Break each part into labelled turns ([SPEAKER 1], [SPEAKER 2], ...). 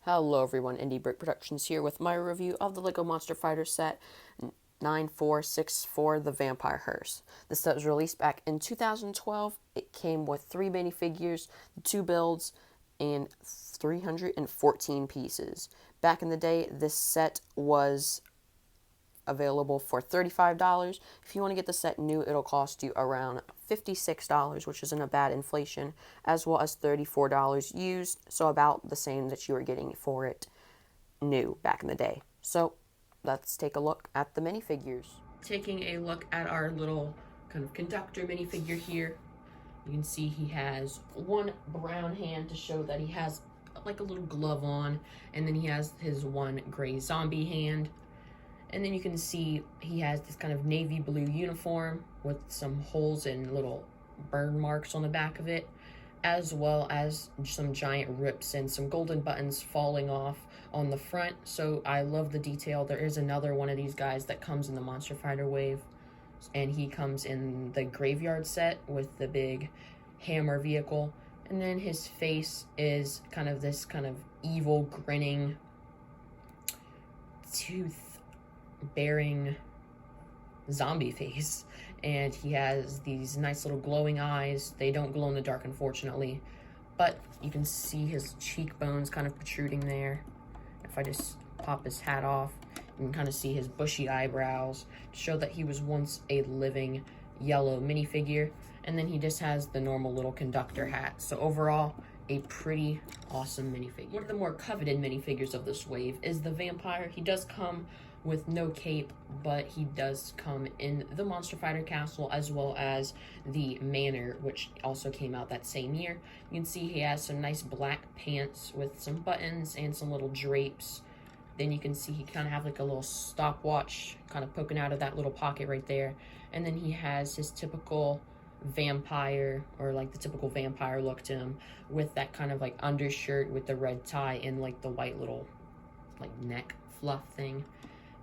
[SPEAKER 1] Hello everyone, Indie Brick Productions here with my review of the LEGO Monster Fighter set 9464, the Vampyre Hearse. This set was released back in 2012. It came with 3 minifigures, 2 builds, and 314 pieces. Back in the day, this set was available for $35. If you want to get the set new, it'll cost you around $56, which isn't a bad inflation, as well as $34 used, so about the same that you were getting for it new back in the day. So let's take a look at the minifigures. Taking a look at our little kind of conductor minifigure here, you can see he has one brown hand to show that he has like a little glove on, and then he has his one gray zombie hand. And then you can see he has this kind of navy blue uniform with some holes and little burn marks on the back of it, as well as some giant rips and some golden buttons falling off on the front. So I love the detail. There is another one of these guys that comes in the Monster Fighter wave, and he comes in the graveyard set with the big hammer vehicle. And then his face is kind of this kind of evil, grinning, tooth-bearing zombie face, and he has these nice little glowing eyes. They don't glow in the dark, unfortunately, but you can see his cheekbones kind of protruding there. If I just pop his hat off, you can kind of see his bushy eyebrows to show that he was once a living yellow minifigure. And then he just has the normal little conductor hat. So overall, a pretty awesome minifigure. One of the more coveted minifigures of this wave is the Vampyre. He does come with no cape, but he does come in the Monster Fighter Castle as well as the Manor, which also came out that same year. You can see he has some nice black pants with some buttons and some little drapes. Then you can see he kind of have like a little stopwatch kind of poking out of that little pocket right there. And then he has his typical vampire, or like the typical vampire look to him, with that kind of like undershirt with the red tie and like the white little like neck fluff thing.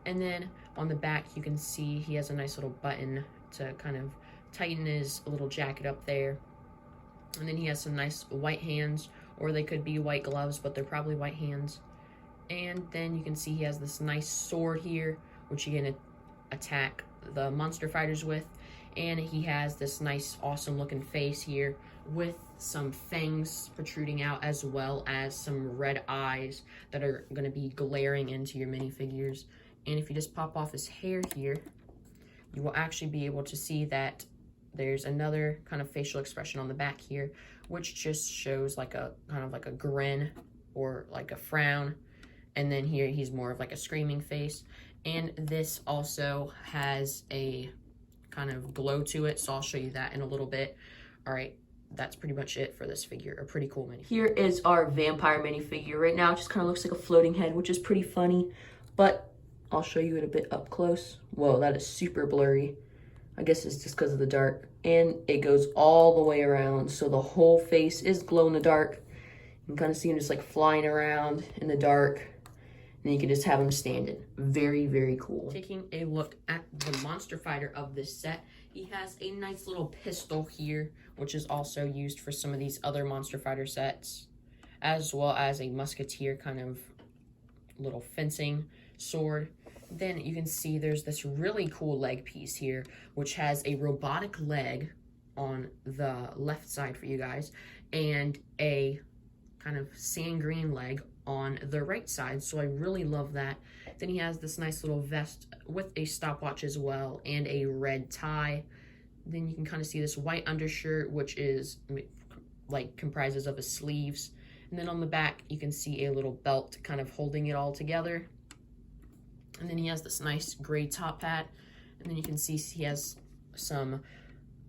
[SPEAKER 1] And then on the back you can see he has a nice little button to kind of tighten his little jacket up there. And then he has some nice white hands, or they could be white gloves, but they're probably white hands. And then you can see he has this nice sword here, which you can attack the monster fighters with. And he has this nice, awesome looking face here with some fangs protruding out, as well as some red eyes that are going to be glaring into your minifigures. And if you just pop off his hair here, you will actually be able to see that there's another kind of facial expression on the back here, which just shows like a kind of like a grin or like a frown. And then here he's more of like a screaming face. And this also has a kind of glow to it, so I'll show you that in a little bit. All right, that's pretty much it for this figure. A pretty cool minifigure. Here is our Vampyre minifigure. Right now it just kind of looks like a floating head, which is pretty funny, but I'll show you it a bit up close. Whoa, that is super blurry. I guess it's just because of the dark. And it goes all the way around, so the whole face is glow in the dark. You can kind of see him just like flying around in the dark. And you can just have him standing. Very, very cool. Taking a look at the monster fighter of this set, he has a nice little pistol here, which is also used for some of these other monster fighter sets, as well as a musketeer kind of little fencing sword. Then you can see there's this really cool leg piece here, which has a robotic leg on the left side for you guys, and a kind of sand green leg on the right side, so I really love that. Then he has this nice little vest with a stopwatch as well, and a red tie. Then you can kind of see this white undershirt, which is like comprises of his sleeves. And then on the back you can see a little belt kind of holding it all together. And then he has this nice gray top hat, and then you can see he has some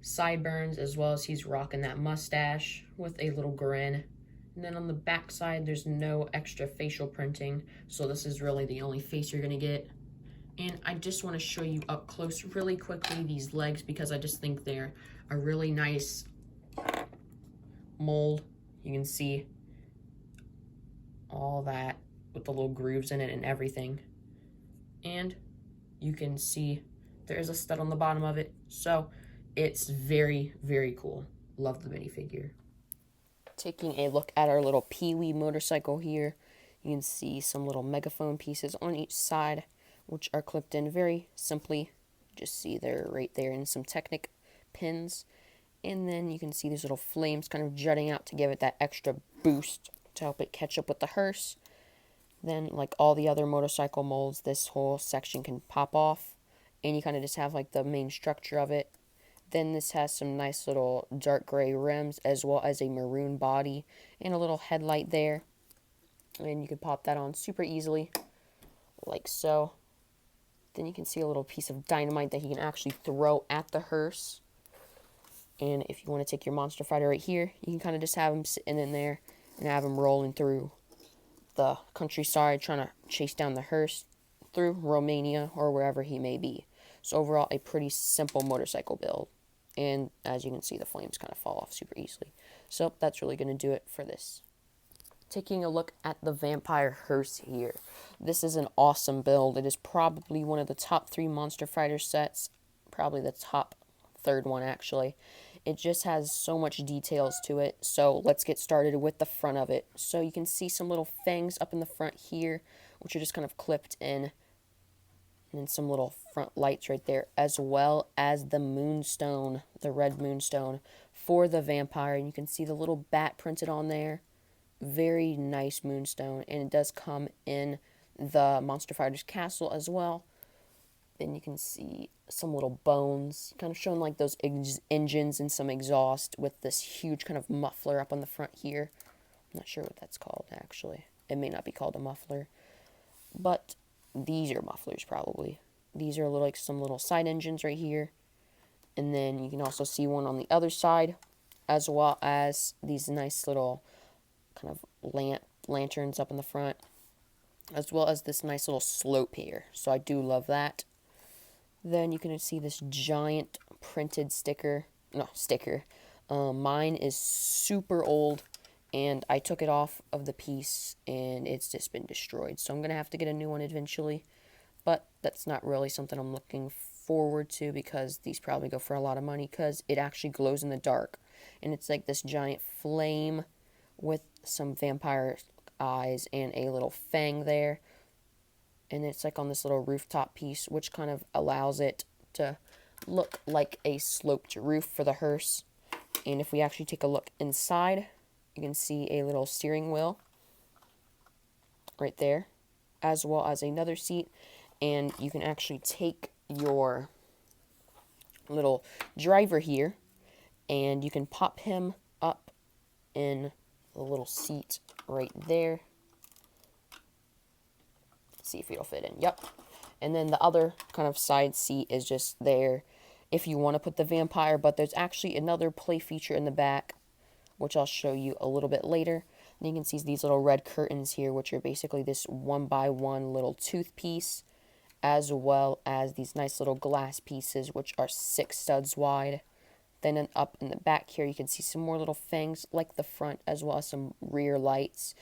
[SPEAKER 1] sideburns, as well as he's rocking that mustache with a little grin. And then on the back side, there's no extra facial printing, so this is really the only face you're gonna get. And I just want to show you up close really quickly these legs, because I just think they're a really nice mold. You can see all that with the little grooves in it and everything. And you can see there is a stud on the bottom of it, so it's very, very cool. Love the minifigure. Taking a look at our little Pee-wee motorcycle here, You can see some little megaphone pieces on each side, which are clipped in very simply. Just see they're right there, and some Technic pins. And then you can see these little flames kind of jutting out to give it that extra boost to help it catch up with the hearse. Then, like all the other motorcycle molds, this whole section can pop off, and you kind of just have like the main structure of it. Then this has some nice little dark gray rims, as well as a maroon body and a little headlight there. And you can pop that on super easily, like so. Then you can see a little piece of dynamite that he can actually throw at the hearse. And if you want to take your monster fighter right here, you can kind of just have him sitting in there and have him rolling through the countryside trying to chase down the hearse through Romania or wherever he may be. So overall, a pretty simple motorcycle build. And as you can see, the flames kind of fall off super easily. So that's really going to do it for this. Taking a look at the Vampyre Hearse here. This is an awesome build. It is probably one of the top 3 Monster Fighter sets. Probably the top 3rd one, actually. It just has so much details to it. So let's get started with the front of it. So you can see some little fangs up in the front here, which are just kind of clipped in. And then some little front lights right there, as well as the moonstone, the red moonstone for the vampire. And you can see the little bat printed on there. Very nice moonstone, and it does come in the Monster Fighter's castle as well. Then you can see some little bones, kind of showing like those engines and some exhaust with this huge kind of muffler up on the front here. I'm not sure what that's called, actually. It may not be called a muffler, but these are mufflers probably. These are like some little side engines right here. And then you can also see one on the other side, as well as these nice little kind of lanterns up in the front, as well as this nice little slope here. So I do love that. Then you can see this giant printed sticker. Mine is super old, and I took it off of the piece, and it's just been destroyed. So I'm going to have to get a new one eventually, but that's not really something I'm looking forward to, because these probably go for a lot of money, because it actually glows in the dark. And it's like this giant flame with some vampire eyes and a little fang there. And it's like on this little rooftop piece, which kind of allows it to look like a sloped roof for the hearse. And if we actually take a look inside, you can see a little steering wheel right there, as well as another seat. And you can actually take your little driver here, and you can pop him up in the little seat right there. See if it'll fit in. Yep. And then the other kind of side seat is just there if you want to put the vampire, but there's actually another play feature in the back, which I'll show you a little bit later. And you can see these little red curtains here, which are basically this 1x1 little tooth piece, as well as these nice little glass pieces, which are 6 studs wide. Then up in the back here, you can see some more little fangs like the front, as well as some rear lights.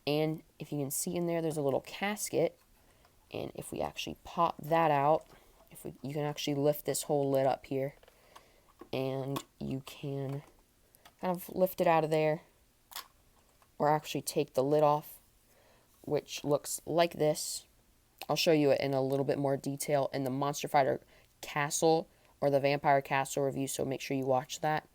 [SPEAKER 1] And if you can see in there, there's a little casket. And if we actually pop that out, you can actually lift this whole lid up here, and you can kind of lift it out of there, or actually take the lid off, which looks like this. I'll show you it in a little bit more detail in the Monster Fighter Castle or the Vampire Castle review, so make sure you watch that.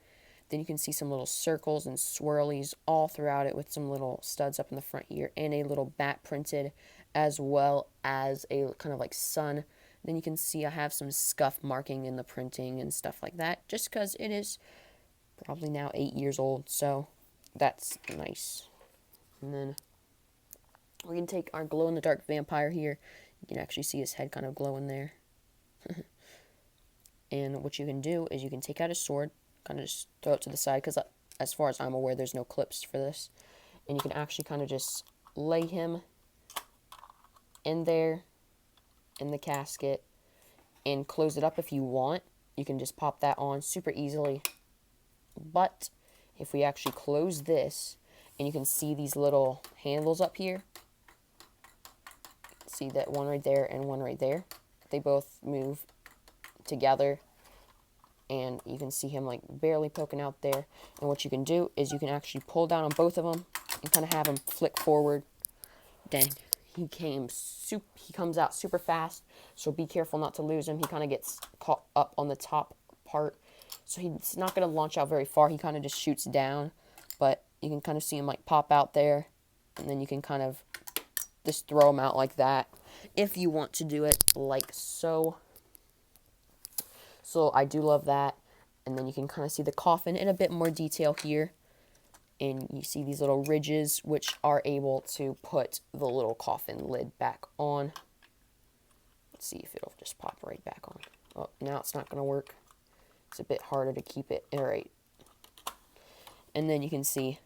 [SPEAKER 1] Then you can see some little circles and swirlies all throughout it, with some little studs up in the front here, and a little bat printed, as well as a kind of like sun. Then you can see I have some scuff marking in the printing and stuff like that, just because it is probably now 8 years old, so that's nice. And then we can take our glow-in-the-dark vampire here. You can actually see his head kind of glowing there. And what you can do is you can take out his sword, kind of just throw it to the side, because as far as I'm aware, there's no clips for this. And you can actually kind of just lay him in there, in the casket, and close it up if you want. You can just pop that on super easily. But if we actually close this, and you can see these little handles up here, see that one right there and one right there, they both move together, and you can see him like barely poking out there. And what you can do is you can actually pull down on both of them and kind of have them flick forward, Dang, he comes out super fast, so be careful not to lose him. He kind of gets caught up on the top part, so he's not going to launch out very far. He kind of just shoots down, but you can kind of see him like pop out there, and then you can kind of just throw him out like that if you want to do it like so. So I do love that. And then you can kind of see the coffin in a bit more detail here. And you see these little ridges, which are able to put the little coffin lid back on. Let's see if it'll just pop right back on. Oh, now it's not going to work. It's a bit harder to keep it. All right. And then you can see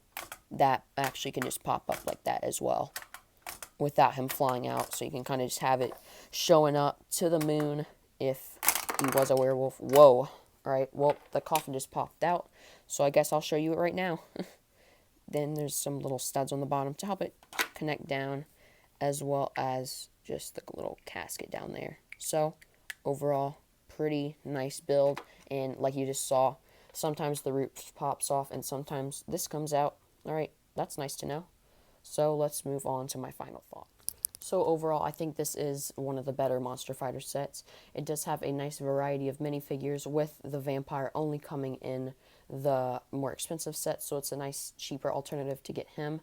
[SPEAKER 1] that actually can just pop up like that as well, without him flying out. So you can kind of just have it showing up to the moon if he was a werewolf. Whoa. Alright, well, the coffin just popped out, so I guess I'll show you it right now. Then there's some little studs on the bottom to help it connect down, as well as just the little casket down there. So, overall, pretty nice build, and like you just saw, sometimes the roof pops off, and sometimes this comes out. Alright, that's nice to know. So, let's move on to my final thought. So overall, I think this is one of the better Monster Fighter sets. It does have a nice variety of minifigures, with the Vampire only coming in the more expensive set, so it's a nice, cheaper alternative to get him.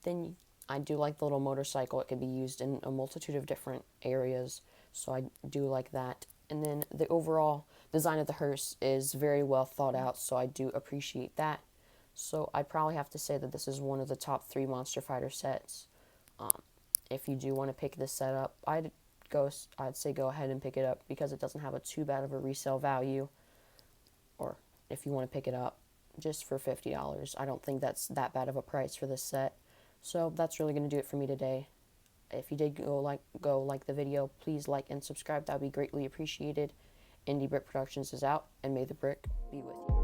[SPEAKER 1] Then I do like the little motorcycle. It can be used in a multitude of different areas, so I do like that. And then the overall design of the hearse is very well thought out, so I do appreciate that. So I probably have to say that this is one of the top 3 Monster Fighter sets. If you do want to pick this set up, I'd say go ahead and pick it up, because it doesn't have a too bad of a resale value. Or if you want to pick it up just for $50, I don't think that's that bad of a price for this set. So that's really going to do it for me today. If you did go like the video, please like and subscribe. That would be greatly appreciated. Indie Brick Productions is out, and may the brick be with you.